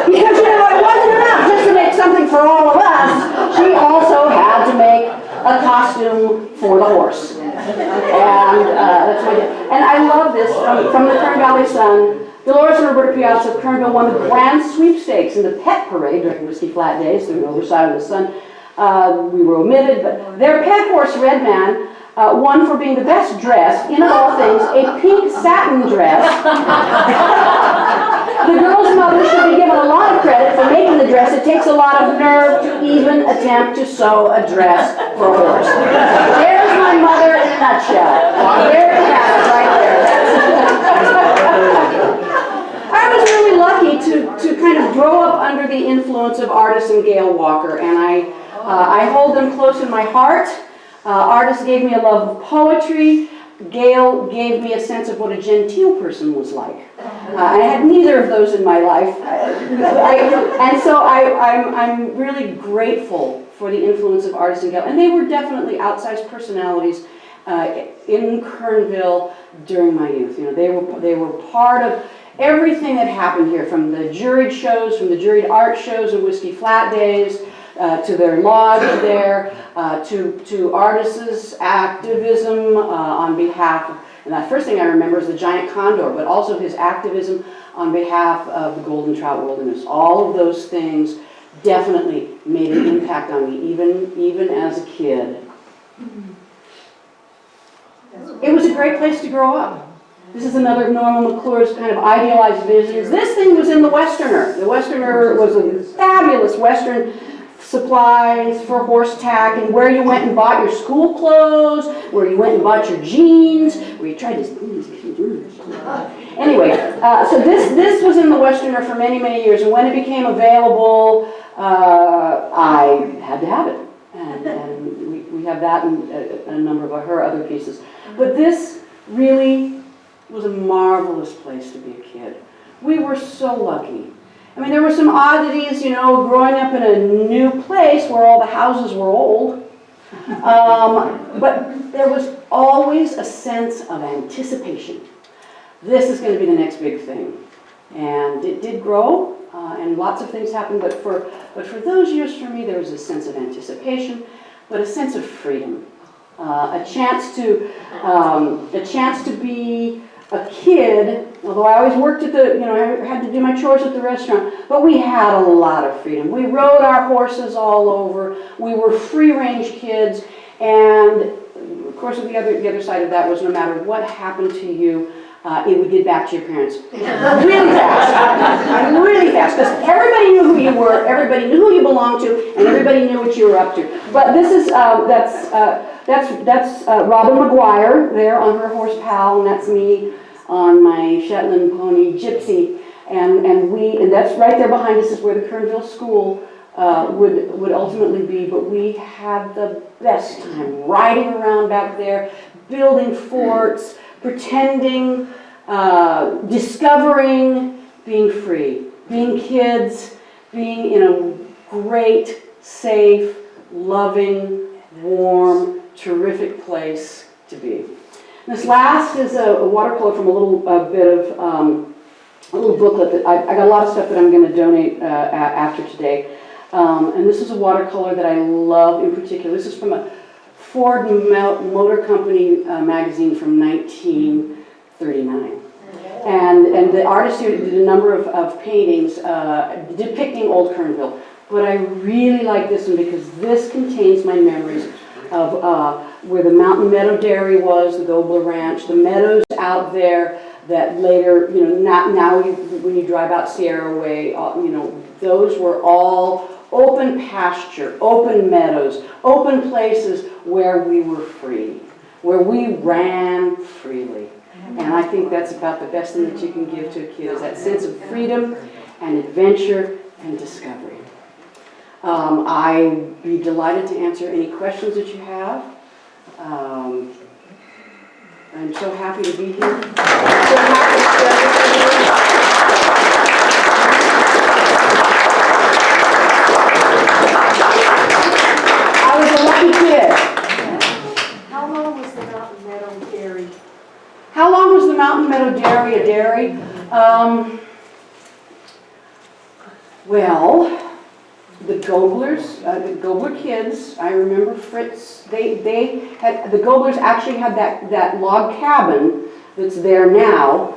because it wasn't enough just to make something for all of us. She also had to make a costume for the horse. And that's my. And I love this from the Kern Valley Sun. Dolores and Roberta Piazza of Kernville won the grand sweepstakes in the pet parade during Whiskey Flat Days through the oversight of the sun. We were omitted, but their pet horse, Red Man, won for being the best dressed, in all things, a pink satin dress. The girl's mother should be given a lot of credit for making the dress. It takes a lot of nerve to even attempt to sew a dress for a horse. There's my mother in a nutshell. There you have it, right there. I was really lucky to kind of grow up under the influence of artist and Gail Walker, and I hold them close in my heart. Artist gave me a love of poetry. Gail gave me a sense of what a genteel person was like. I had neither of those in my life. And so I'm really grateful for the influence of artists and Gail. And they were definitely outsized personalities in Kernville during my youth. You know, they were part of everything that happened here, from the juried shows, from the juried art shows and Whiskey Flat Days, to their lodge there, to artists' activism on behalf of, and the first thing I remember is the giant condor, but also his activism on behalf of the golden trout wilderness. All of those things definitely made an impact on me, even as a kid. It was a great place to grow up. This is another of Norman McClure's kind of idealized visions. This thing was in the Westerner. The Westerner was a fabulous Western supplies for horse tack, and where you went and bought your school clothes, where you went and bought your jeans, where you tried to... Anyway, so this was in the Westerner for many, many years, and when it became available, I had to have it. And we have that in a number of her other pieces. But this really was a marvelous place to be a kid. We were so lucky. I mean, there were some oddities, you know, growing up in a new place where all the houses were old. But there was always a sense of anticipation. This is going to be the next big thing. And it did grow, and lots of things happened, but for those years for me, there was a sense of anticipation, but a sense of freedom. A chance to be a kid, although I always worked at the, you know, I had to do my chores at the restaurant, but we had a lot of freedom. We rode our horses all over. We were free-range kids, and of course the other side of that was no matter what happened to you, it would get back to your parents really fast, because everybody knew who you were, everybody knew who you belonged to, and everybody knew what you were up to. But this is that's Robin McGuire there on her horse Pal, and that's me on my Shetland pony Gypsy, and that's right there behind us is where the Kernville School would ultimately be. But we had the best time riding around back there, building forts, pretending, discovering, being free, being kids, being in a great, safe, loving, warm, terrific place to be. This last is a watercolor from a little booklet that I got a lot of stuff that I'm going to donate after today. And this is a watercolor that I love in particular. This is from a Ford Motor Company magazine from 1939. And the artist here did a number of paintings depicting Old Kernville. But I really like this one because this contains my memories of where the Mountain Meadow Dairy was, the Gobler Ranch, the meadows out there that later, you know, now when you drive out Sierra Way, you know, those were all open pasture, open meadows, open places where we were free, where we ran freely. And I think that's about the best thing that you can give to a kid, is that sense of freedom and adventure and discovery. I'd be delighted to answer any questions that you have. I'm so happy to be here. So happy to share with you. I was a lucky kid. How long was the Mountain Meadow Dairy? How long was the Mountain Meadow Dairy a dairy? Well, the Goblers, the Gobler kids, I remember Fritz, they had, the Goblers actually had that log cabin that's there now.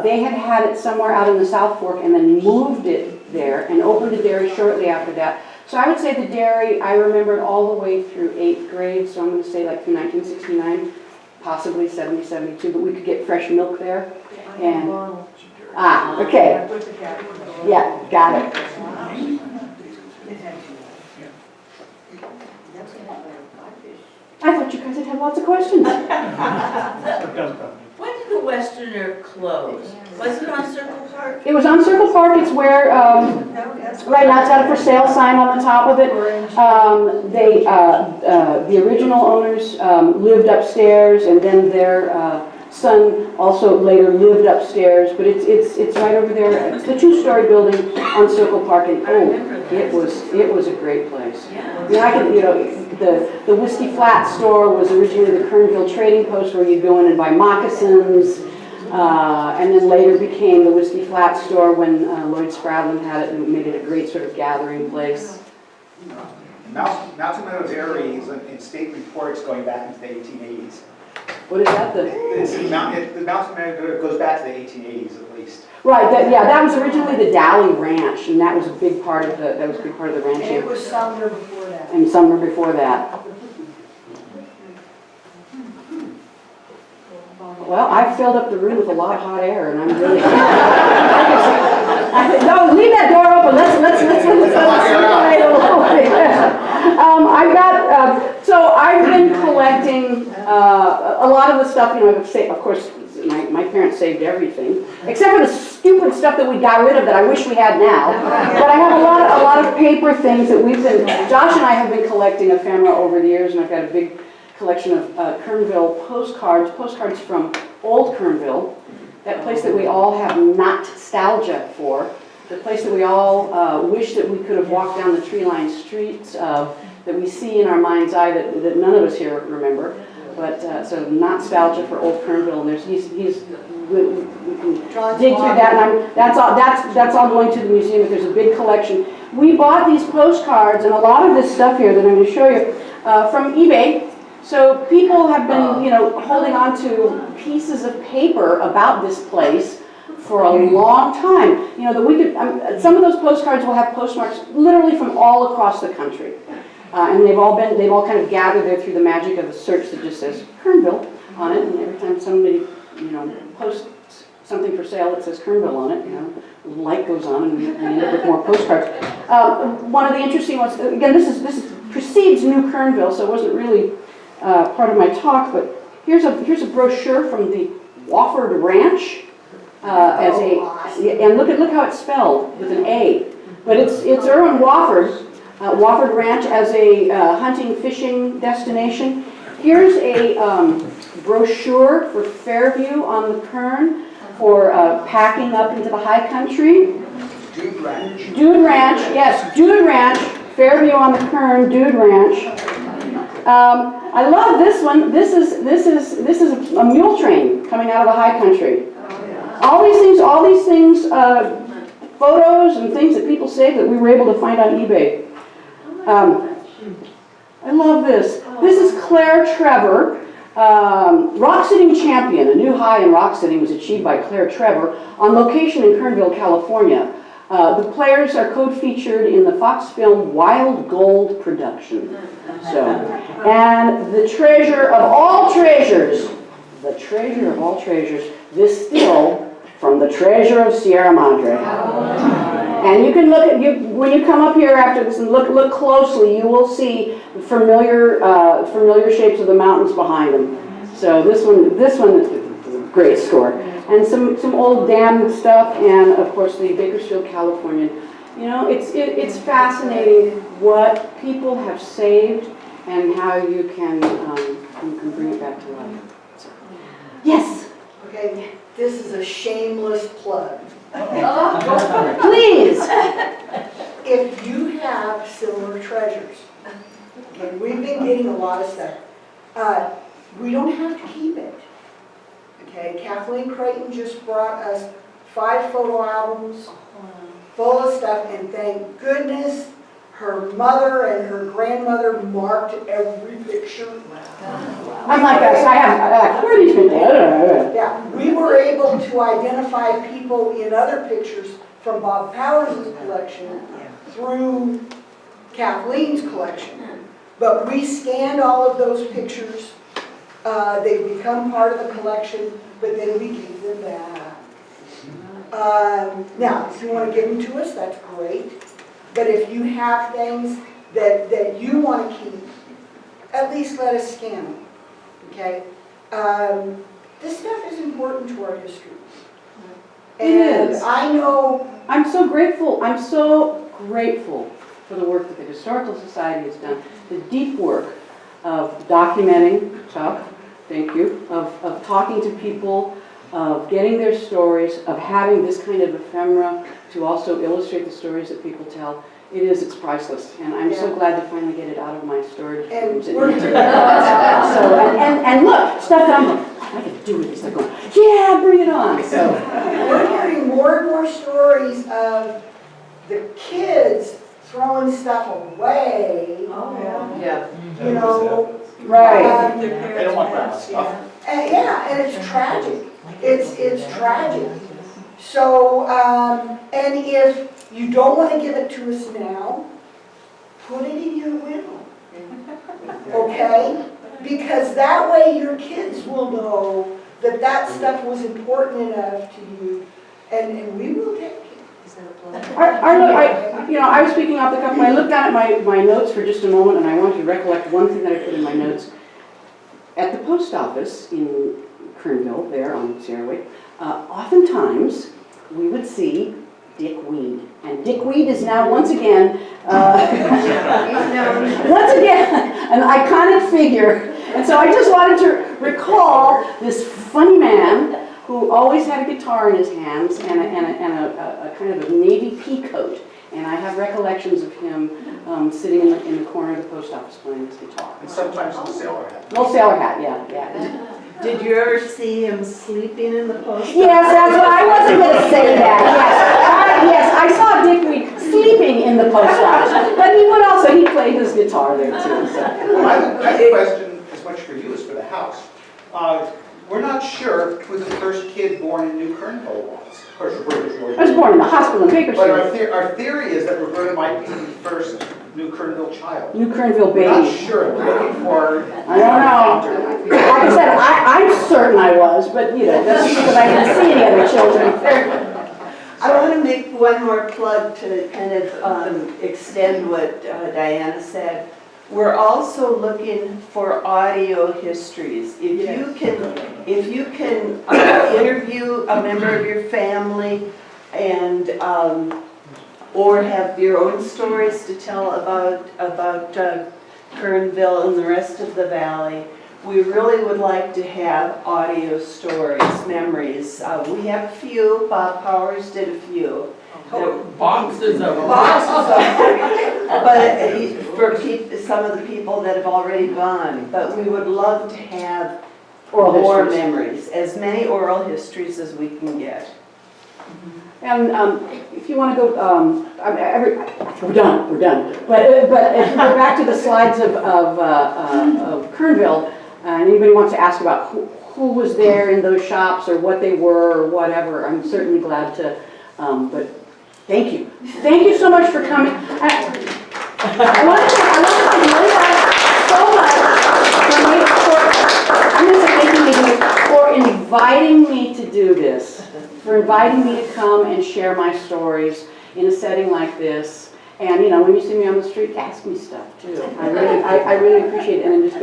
They had it somewhere out in the South Fork and then moved it there and opened a dairy shortly after that. So I would say the dairy, I remember it all the way through 8th grade, so I'm going to say like through 1969, possibly 70, 72, but we could get fresh milk there. And, okay. Yeah, got it. I thought you guys had lots of questions. When did the Westerner close? Was it on Circle Park? It was on Circle Park. It's where, right now it's got a for sale sign on the top of it. The original owners lived upstairs, and then their son also later lived upstairs. But it's right over there. It's the 2-story building on Circle Park, and it was a great place. Yeah. I mean, the Whiskey Flat store was originally the Kernville Trading Post, where you'd go in and buy moccasins. And then later became the Whiskey Flat store when Lloyd Spradlin had it and made it a great sort of gathering place. Mountain Meadow Dairy is in state reports going back into the 1880s. What is that? The Mountain Meadow goes back to the 1880s at least. Right. That was originally the Dally Ranch, and that was a big part of the ranching. And it was Sumner before that. And Sumner before that. Well, I've filled up the room with a lot of hot air, and I'm really. No, leave that door open. Let's circulate a little bit. I've got. So I've been collecting a lot of the stuff. I've saved, of course. My parents saved everything, except for the stupid stuff that we got rid of that I wish we had now. But I have a lot of paper things that Josh and I have been collecting ephemera over the years, and I've got a big collection of Kernville postcards from Old Kernville, that place that we all have nostalgia for, the place that we all wish that we could have walked down the tree-lined streets that we see in our mind's eye that none of us here remember. But so nostalgia for Old Kernville, and we can dig through that, and that's all going to the museum. But there's a big collection. We bought these postcards and a lot of this stuff here that I'm going to show you from eBay. So people have been, holding on to pieces of paper about this place for a long time. That we could. Some of those postcards will have postmarks literally from all across the country. And they've all kind of gathered there through the magic of a search that just says Kernville on it, and every time somebody, posts something for sale that says Kernville on it, the light goes on, and we end up with more postcards. One of the interesting ones, again, this precedes New Kernville, so it wasn't really part of my talk, but here's a brochure from the Wofford Ranch, and look how it's spelled with an A, but it's Irwin Wofford. Wofford Ranch as a hunting, fishing destination. Here's a brochure for Fairview on the Kern for packing up into the high country. Dude Ranch. Dude Ranch, yes, Dude Ranch, Fairview on the Kern, Dude Ranch. I love this one. This is a mule train coming out of the high country. All these things, photos and things that people say that we were able to find on eBay. I love this. This is Claire Trevor, rock sitting champion. A new high in rock sitting was achieved by Claire Trevor on location in Kernville, California. The players are co-featured in the Fox film Wild Gold production. And the treasure of all treasures, this still from the treasure of Sierra Madre. And you can look at when you come up here after this and look closely. You will see familiar shapes of the mountains behind them. So this one is a great score. And some old dam stuff, and of course the Bakersfield, California. It's fascinating what people have saved and how you can bring it back to life. So, yes. Okay, this is a shameless plug. Please. If you have silver treasures, okay, we've been getting a lot of stuff. We don't have to keep it. Okay, Kathleen Creighton just brought us 5 photo albums full of stuff, and thank goodness her mother and her grandmother marked every picture. I'm like us. I have. Where are these people? Yeah, we were able to identify people in other pictures from Bob Powers' collection through Kathleen's collection. But we scanned all of those pictures. They've become part of the collection, but then we gave them back. Now, if you want to give them to us, that's great. But if you have things that you want to keep, at least let us scan them. Okay? this stuff is important to our history. It is. And I know, I'm so grateful for the work that the Historical Society has done, the deep work of documenting, Chuck, thank you, of talking to people, of getting their stories, of having this kind of ephemera to also illustrate the stories that people tell. It's priceless, and I'm so glad to finally get it out of my storage. and rooms. we're And look, stuff that I'm like, I can do it. It's like going, yeah, bring it on. So we're hearing more and more stories of the kids throwing stuff away. Yeah. You know, right. They don't want that stuff. and yeah, and it's tragic. It's tragic. So, and if you don't want to give it to us now, put it in your will. Okay? Because that way your kids will know that that stuff was important enough to you, and we will take it. I was speaking off the cuff. When I looked down at my notes for just a moment, and I wanted to recollect one thing that I put in my notes. At the post office in Kernville, there on Sierra Way, oftentimes we would see Dick Weed. And Dick Weed is now once again an iconic figure. And so I just wanted to recall this funny man who always had a guitar in his hands and a kind of a navy pea coat. And I have recollections of him sitting in the corner of the post office playing his guitar. And sometimes the sailor hat. Little sailor hat, yeah. Did you ever see him sleeping in the post? Yes, that's what I wasn't going to say that. Yes, I saw Dick Weed sleeping in the post office, but he played his guitar there too. So. My question, as much for you as for the house. We're not sure who the first kid born in New Kernville was. Of course, Roberta's really I was born in the hospital in But Bakersfield. our theory is that Roberta might be the first New Kernville child. New Kernville We're not baby. sure. We're looking for. I don't know. Like I said, I'm certain I was, but that's because I didn't see any other children. I want to make one more plug to kind of extend what Diana said. We're also looking for audio histories. If you can interview a member of your family and or have your own stories to tell about Kernville and the rest of the valley, we really would like to have audio stories, memories. We have a few. Bob Powers did a few. Boxes of But for some of the people that have already gone, but we would love to have Oral more histories. memories, as many oral histories as we can get. And if you want to go, we're done. But if you go back to the slides of Kernville, and anybody wants to ask about who was there in those shops or what they were or whatever, I'm certainly glad to. But thank you. Thank you so much for coming. I want to thank Linda for inviting me to do this, for inviting me to come and share my stories in a setting like this. And when you see me on the street, ask me stuff too. I really appreciate it, and it's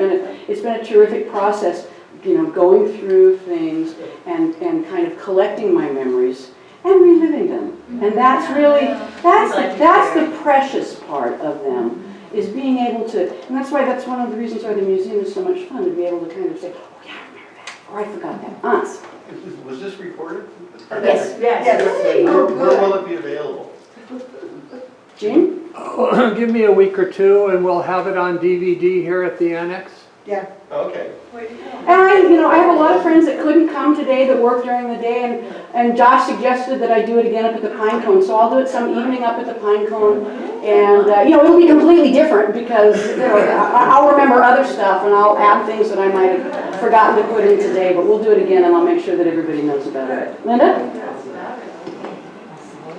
been a terrific process, going through things and kind of collecting my memories and reliving them. And that's really, that's the precious part of them, is being able to, and that's one of the reasons why the museum is so much fun, to be able to kind of say, oh yeah, I remember that, or I forgot that. Was this recorded? Yes. Where will it be available? Jim? Give me a week or two and we'll have it on DVD here at the annex. Yeah. Okay. And I have a lot of friends that couldn't come today that work during the day, and Josh suggested that I do it again up at the Pine Cone, so I'll do it some evening up at the Pine Cone, and it'll be completely different because I'll remember other stuff and I'll add things that I might have forgotten to put in today, but we'll do it again and I'll make sure that everybody knows about it. Linda?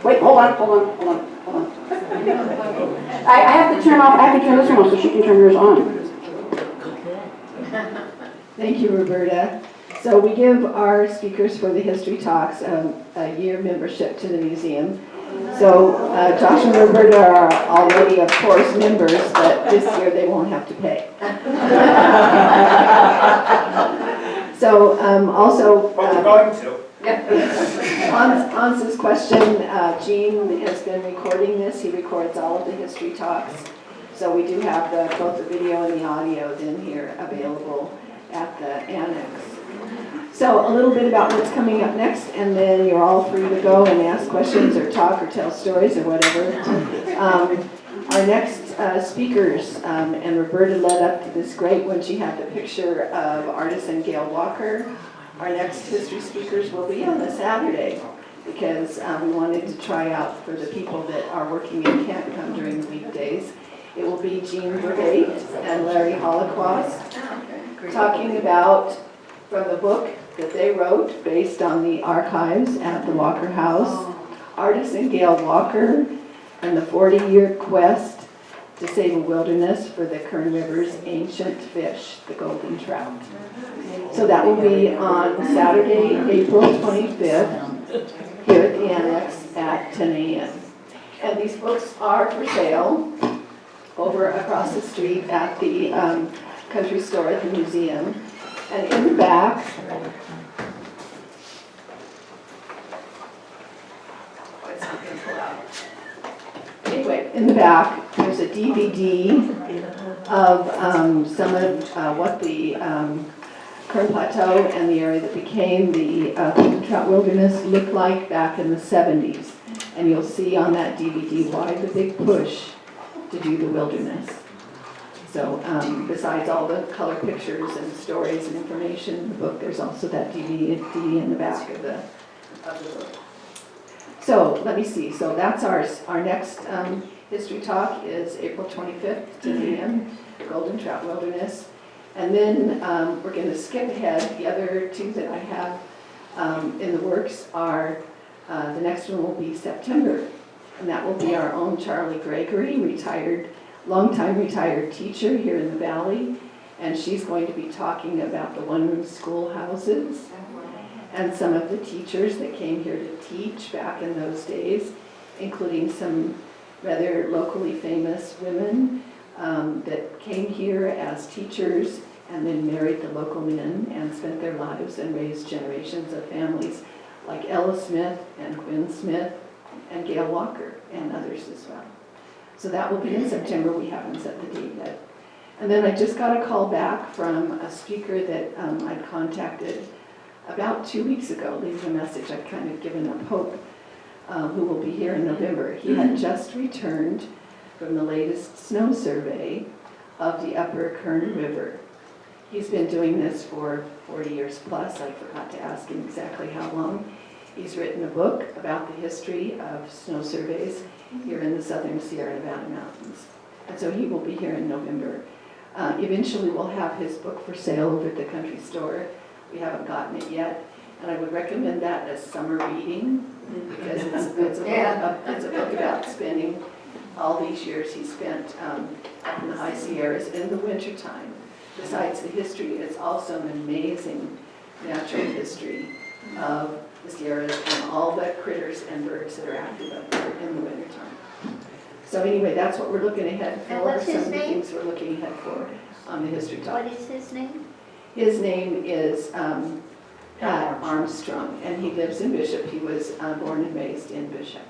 Wait, hold on. I have to turn this one off so she can turn hers on. Thank you, Roberta. So we give our speakers for the history talks a year membership to the museum. So Josh and Roberta are already, of course, members, but this year they won't have to pay. So also. But we're going to. On this question, Gene has been recording this. He records all of the history talks. So we do have both the video and the audio then here available at the annex. So a little bit about what's coming up next, and then you're all free to go and ask questions or talk or tell stories or whatever. Our next speakers, and Roberta led up to this great when she had the picture of artisan Gail Walker. Our next history speakers will be on a Saturday because we wanted to try out for the people that are working and can't come during the weekdays. It will be Jean Vergate and Larry Holocaust talking about, from the book that they wrote based on the archives at the Walker House, artisan Gail Walker and the 40-year quest to save a wilderness for the Kern River's ancient fish, the golden trout. So that will be on Saturday, April 25th, here at the Annex at 10 a.m. And these books are for sale over across the street at the country store at the museum. And in the back, anyway, in the back, there's a DVD of some of what the Kern Plateau and the area that became the Golden Trout Wilderness looked like back in the 70s. And you'll see on that DVD why the big push to do the wilderness. So besides all the color pictures and stories and information in the book, there's also that DVD in the back of the book. So let me see. So that's our next history talk is April 25th, 10 a.m., Golden Trout Wilderness. And then we're going to skip ahead. The other two that I have in the works are, the next one will be September. And that will be our own Charlie Gregory, longtime retired teacher here in the Valley. And she's going to be talking about the one-room schoolhouses and some of the teachers that came here to teach back in those days, including some rather locally famous women that came here as teachers and then married the local men and spent their lives and raised generations of families like Ella Smith and Quinn Smith and Gail Walker and others as well. So that will be in September. We haven't set the date yet. And then I just got a call back from a speaker that I'd contacted about 2 weeks ago, leaving a message. I'd kind of given up hope, who will be here in November. He had just returned from the latest snow survey of the upper Kern River. He's been doing this for 40 years plus. I forgot to ask him exactly how long. He's written a book about the history of snow surveys here in the southern Sierra Nevada mountains. And so he will be here in November. Eventually we'll have his book for sale over at the country store. We haven't gotten it yet. And I would recommend that as summer reading because it's a book about spending all these years he spent in the high Sierras in the wintertime. Besides the history, it's also an amazing natural history of the Sierras and all the critters and birds that are active up there in the wintertime. So anyway, that's what we're looking ahead for. And what's his some of the name? things we're looking ahead for on the history talk. What is his name? His name is Pat Armstrong, and he lives in Bishop. He was born and raised in Bishop.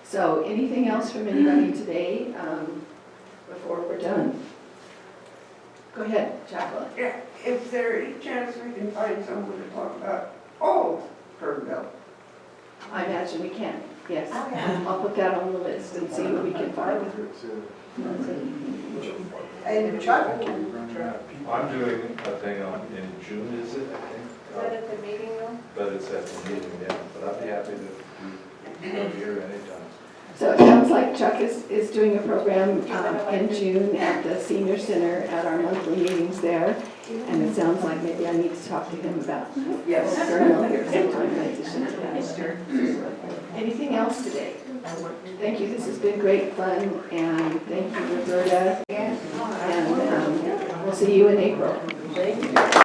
So anything else from anybody today before we're done? Go ahead, Jacqueline. Yeah, is there any chance we can find someone to talk about Old Kernville? I imagine we can, yes. Okay. I'll put that on the list and see what we can find. And Chuck? I'm doing a thing in June, is it, I think? Is that at the meeting room? But it's at the meeting, yeah, but I'd be happy to be here anytime. So it sounds like Chuck is doing a program in June at the Senior Center at our monthly meetings there. And it sounds like maybe I need to talk to him about Kernville here sometime in addition to that. Anything else today? Thank you, this has been great fun, and thank you, Roberta. And we'll see you in April.